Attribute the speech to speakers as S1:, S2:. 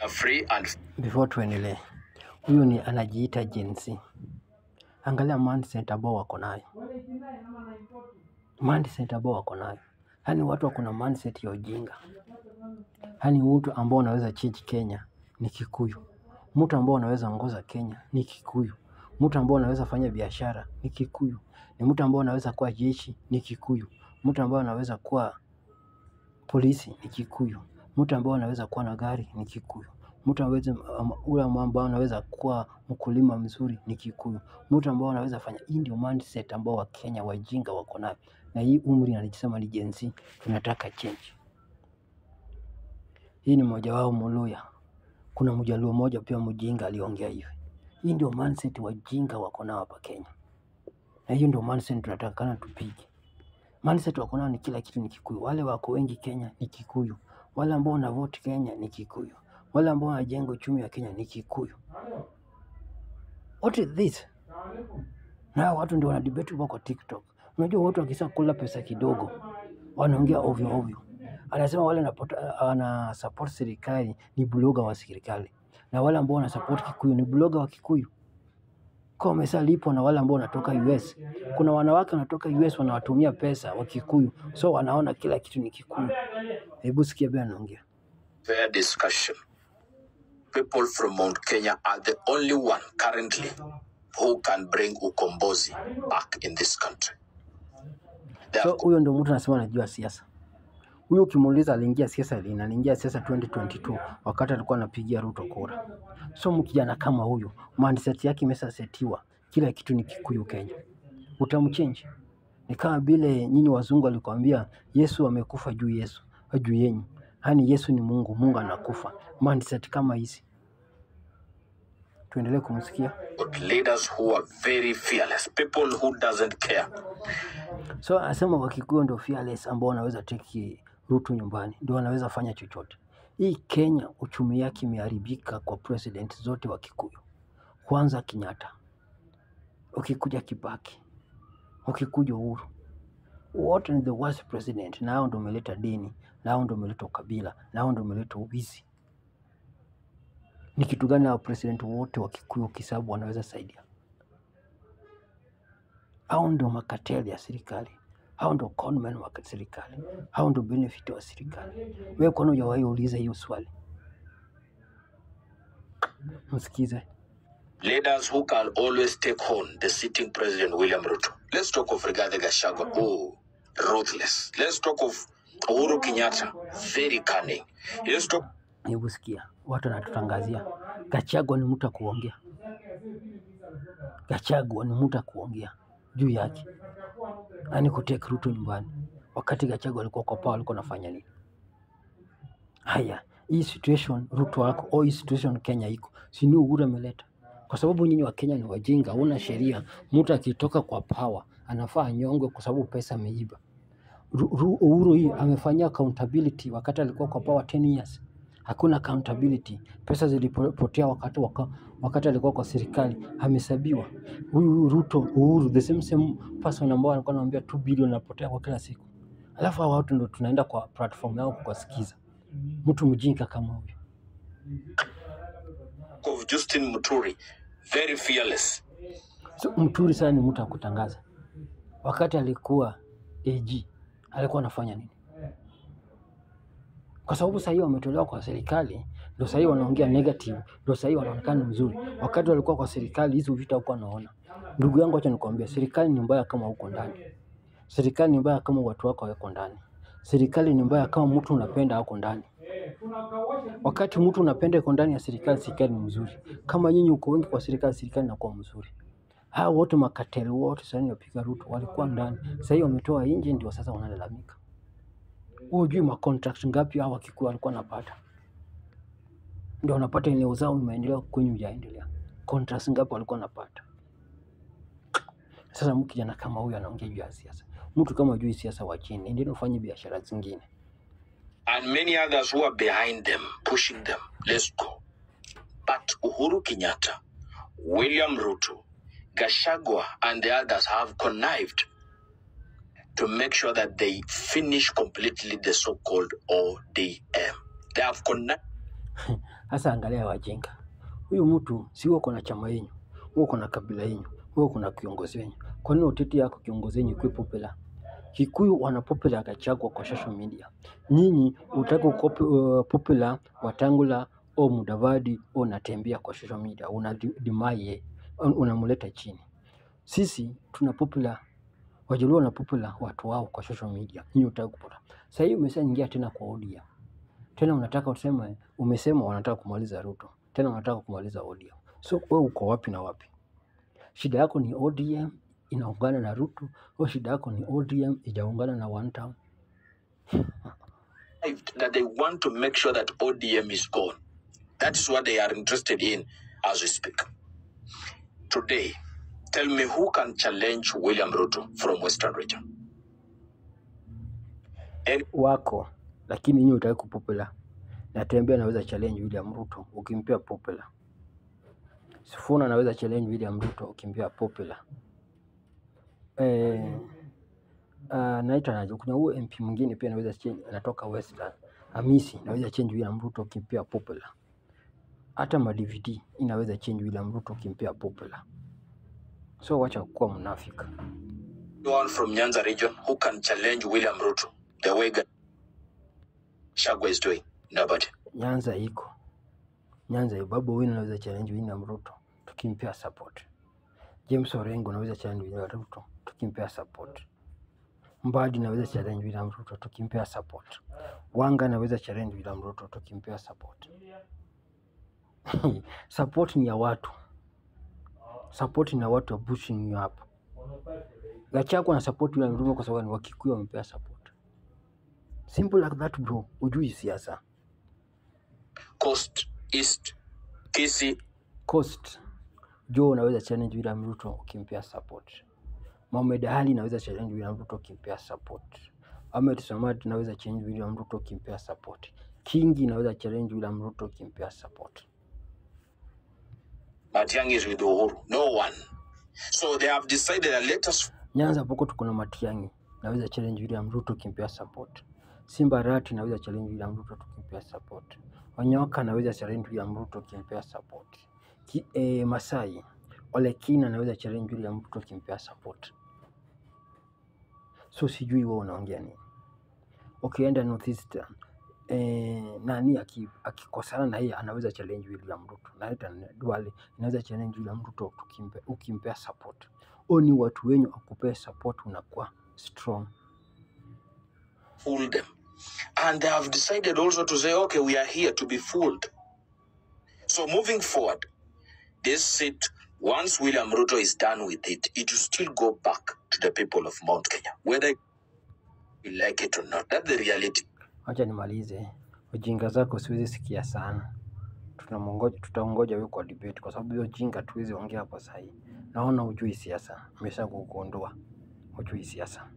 S1: free and
S2: before tuendelee, huyu ni anajiita Gen Z. Angalia mindset ambao wako nayo. Mindset ambao wako nayo. Yaani watu wako na mindset ya ujinga. Yaani mtu ambao anaweza change Kenya ni Kikuyu. Mtu ambao anaweza ongoza Kenya ni Kikuyu. Mtu ambao anaweza fanya biashara ni Kikuyu. Ni mtu ambao anaweza kuwa jeshi ni Kikuyu. Mtu ambao anaweza kuwa polisi ni Kikuyu. Mtu ambao anaweza kuwa na gari ni Kikuyu. Mtu ambao anaweza kuwa mkulima mzuri ni Kikuyu. Mtu ambao anaweza fanya, hii ndio mindset ambao Wakenya wajinga wako nayo. Na hii umri anajisema ni Gen Z, tunataka change. Hii ni mmoja wao Muluya. Kuna Mjaluo mmoja pia mjinga aliongea hivi. Hii ndio mindset wajinga wako nao hapa Kenya. Na hiyo ndio mindset tunatakana tupige. Mindset wako nao ni kila kitu ni Kikuyu. Wale wako wengi Kenya ni Kikuyu. Wale ambao wana vote Kenya ni Kikuyu. Wale ambao wanajenga uchumi wa Kenya ni Kikuyu. What is this? Na watu ndio wanadebate kwa TikTok. Unajua watu wakisha kula pesa kidogo wanaongea ovyo ovyo. Anasema wale wana support serikali ni blogger wa serikali. Na wale ambao wana support Kikuyu ni blogger wa Kikuyu. Kwa wameshalipo na wale ambao wanatoka US. Kuna wanawake wanatoka US wanawatumia pesa wa Kikuyu. So wanaona kila kitu ni Kikuyu. Hebu sikia bwana anaongea.
S1: fair discussion. People from Mount Kenya are the only one currently who can bring ukombozi back in this country.
S2: So huyo ndio mtu anasema anajua siasa. Huyo ukimuuliza aliingia siasa lini? Aliingia siasa 2022 wakati alikuwa anapigia Ruto kura. So mkijana kama huyo, mindset yake imesasetiwa. Kila kitu ni Kikuyu Kenya. Utamchange. Ni kama vile nyinyi wazungu walikwambia Yesu amekufa juu yenu. Yaani Yesu ni Mungu, Mungu anakufa. Mindset kama hizi. Tuendelee kumsikia.
S1: Leaders who are very fearless, people who doesn't care.
S2: So anasema Wakikuyu ndio fearless ambao wanaweza take Ruto nyumbani, ndio wanaweza fanya chochote. Hii Kenya uchumi yake imeharibika kwa president zote wa Kikuyu. Kwanza Kenyatta, ukikuja Kibaki, ukikuja Uhuru. What is the worst president? Nao ndio umeleta dini, nao ndio umeleta ukabila, nao ndio umeleta ubizi. Ni kitu gani hao president wote wa Kikuyu kisabu wanaweza saidia? Hao ndio makateli ya serikali. Hao ndio conmen wa serikali. Hao ndio benefit wa serikali. Wewe kwa nini hujawahi uliza hiyo swali? Msikize.
S1: Leaders who can always take on the sitting president William Ruto. Let's talk of Rigathi Gachagua. Oh, ruthless. Let's talk of Uhuru Kenyatta. Very cunning. Let's talk.
S2: Hebu sikia. Watu wanatutangazia. Gachagua ni mtu kuongea. Gachagua ni mtu kuongea juu yake. Yaani kuteka Ruto nyumbani. Wakati Gachagua alikuwa kwa power alikuwa anafanya nini? Haya, hii situation Ruto wako au hii situation Kenya iko. Si ni Uhuru ameleta. Kwa sababu nyinyi wa Kenya ni wajinga, huna sheria. Mtu akitoka kwa power anafaa anyongwe kwa sababu pesa ameiba. Uhuru hii amefanyia accountability wakati alikuwa kwa power 10 years. Hakuna accountability. Pesa zilipotea wakati alikuwa kwa serikali, amehesabiwa. Huyu Ruto, Uhuru, the same person ambao alikuwa anamwambia 2 billion napotea kwa kila siku. Alafu hao watu ndio tunaenda kwa platform yao kuwasikiza. Mtu mjinga kama huyo.
S1: Of Justin Muturi, very fearless.
S2: So Muturi sana ni mtu akutangaza. Wakati alikuwa AG, alikuwa anafanya nini? Kwa sababu sasa hiyo wametolewa kwa serikali, ndio sasa hiyo wanaongea negative, ndio sasa hiyo wanaonekana mzuri. Wakati walikuwa kwa serikali hizo vita huko wanaona. Ndugu yangu acha nikwambie, serikali ni mbaya kama huko ndani. Serikali ni mbaya kama watu wako wako ndani. Serikali ni mbaya kama mtu unapenda huko ndani. Wakati mtu unapenda yuko ndani ya serikali ni mzuri. Kama nyinyi uko wengi kwa serikali inakuwa mzuri. Hao wote makateli wote sasa wapiga Ruto walikuwa ndani. Sasa hiyo wametoa nje ndio sasa wanalalamika. Hujui ma contract ngapi hao Wakikuyu walikuwa wanapata. Ndio wanapata eneo zao maendeleo kwenye hujaendelea. Contracts ngapi walikuwa wanapata. Sasa mkijana kama huyu anaongea juu ya siasa. Mtu kama hujui siasa wa chini ndio ufanye biashara zingine.
S1: And many others who are behind them, pushing them. Let's go. But Uhuru Kenyatta, William Ruto, Gachagua, and the others have connived to make sure that they finish completely the so-called ODM. They have connived.
S2: Sasa angalia wajinga. Huyu mtu si uko na chama yenu, uko na kabila yenu, uko na kiongozi wenu. Kwa nini uteti yako kiongozi wenu ikuwe popular? Kikuyu wana popular Gachagua kwa social media. Nyinyi utaka popular Wetangula au Mudavadi au Natembeya kwa social media, unadimai unamuleta chini. Sisi tuna popular Wajaluo na popular watu wao kwa social media. Nyinyi utaka kupata. Sasa hivi umeshaingia tena kwa ODM. Tena unataka useme, umesema wanataka kumaliza Ruto. Tena wanataka kumaliza ODM. So wewe uko wapi na wapi? Shida yako ni ODM inaungana na Ruto, au shida yako ni ODM ijaungana na one town?
S1: That they want to make sure that ODM is gone. That is what they are interested in as we speak. Today, tell me who can challenge William Ruto from Western Region?
S2: Wako, lakini nyinyi utaki kupopular. Natembeya anaweza challenge William Ruto ukimpea popular. Sifuna anaweza challenge William Ruto ukimpea popular. Naita kuna huyo MP mwingine pia anaweza change, anatoka Western. Hamisi anaweza change William Ruto ukimpea popular. Hata ma-DVD inaweza change William Ruto ukimpea popular. So wacha kuwa mnafika.
S1: One from Nyanza region who can challenge William Ruto the way Gachagua is doing? Nobody.
S2: Nyanza iko. Nyanza Babu Wine anaweza challenge William Ruto tukimpea support. James Orengo anaweza challenge William Ruto tukimpea support. Mbadi anaweza challenge William Ruto tukimpea support. Wanga anaweza challenge William Ruto tukimpea support. Support ni ya watu. Support ni ya watu wa pushing you up. Gachagua na support William Ruto kwa sababu ni Wakikuyu wamepea support. Simple like that bro. Ujui siasa.
S1: Coast, East, Kisii.
S2: Coast. Joe unaweza challenge William Ruto ukimpea support. Mohamed Ali anaweza challenge William Ruto ukimpea support. Ahmed Samad anaweza challenge William Ruto ukimpea support. Kingi anaweza challenge William Ruto ukimpea support.
S1: Matiang'i is with Uhuru. No one. So they have decided that let us.
S2: Nyanza poko tuko na Matiang'i anaweza challenge William Ruto ukimpea support. Simba Arati anaweza challenge William Ruto ukimpea support. Wanyoka anaweza challenge William Ruto ukimpea support. Masai Ole Kina anaweza challenge William Ruto ukimpea support. So sijui wewe unaongea nini. Ukienda Northeast nani akikosana na yeye anaweza challenge William Ruto. Na hata Duale anaweza challenge William Ruto ukimpea support. Oni watu wenyu akupea support unakuwa strong.
S1: Fool them. And they have decided also to say, okay, we are here to be fooled. So moving forward, this seat, once William Ruto is done with it, it will still go back to the people of Mount Kenya, whether you like it or not. That's the reality.
S2: Acha nimalize. Ujinga zako siwezi sikia sana. Tutaongoja wewe kwa debate kwa sababu hiyo jinga tuwezi ongea hapo sasa. Naona hujui siasa. Nimesha kukuondoa. Hujui siasa.